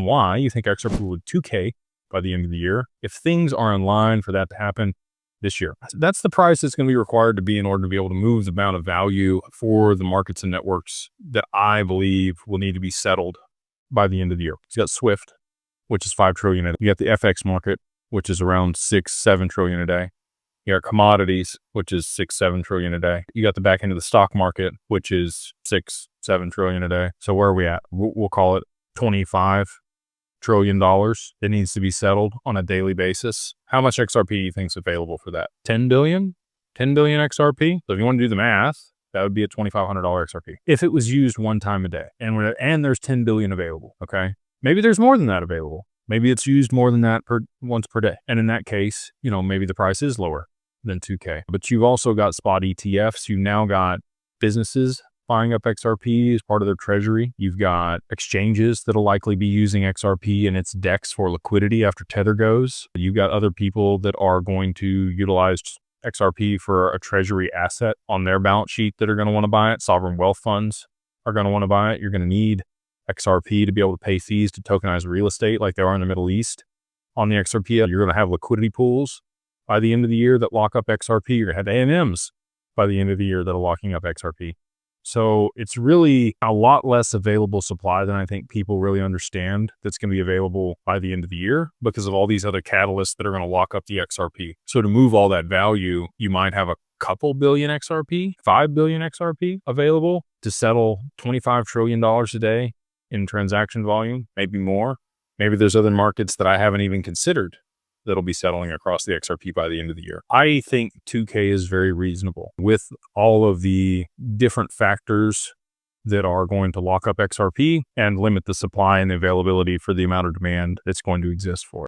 why you think XRP would 2K by the end of the year if things are in line for that to happen this year. That's the price that's going to be required to be in order to be able to move the amount of value for the markets and networks that I believe will need to be settled by the end of the year. You got Swift, which is 5 trillion a day. You got the FX market, which is around 6-7 trillion a day. You got commodities, which is 6-7 trillion a day. You got the back end of the stock market, which is 6-7 trillion a day. So where are we at? We'll call it $25 trillion that needs to be settled on a daily basis. How much XRP do you think is available for that? 10 billion? 10 billion XRP? So if you want to do the math, that would be a $2,500 XRP if it was used one time a day. And there's 10 billion available, okay? Maybe there's more than that available. Maybe it's used more than that once per day. And in that case, maybe the price is lower than 2K. But you've also got spot ETFs. You've now got businesses buying up XRP as part of their treasury. You've got exchanges that'll likely be using XRP in its DEX for liquidity after Tether goes. You've got other people that are going to utilize XRP for a treasury asset on their balance sheet that are going to want to buy it. Sovereign wealth funds are going to want to buy it. You're going to need XRP to be able to pay fees to tokenize real estate like they are in the Middle East. On the XRP, you're going to have liquidity pools by the end of the year that lock up XRP. You're going to have AMMs by the end of the year that are locking up XRP. So it's really a lot less available supply than I think people really understand that's going to be available by the end of the year because of all these other catalysts that are going to lock up the XRP. So to move all that value, you might have a couple billion XRP, 5 billion XRP available to settle $25 trillion a day in transaction volume, maybe more. Maybe there's other markets that I haven't even considered that'll be settling across the XRP by the end of the year. I think 2K is very reasonable with all of the different factors that are going to lock up XRP and limit the supply and the availability for the amount of demand that's going to exist for it.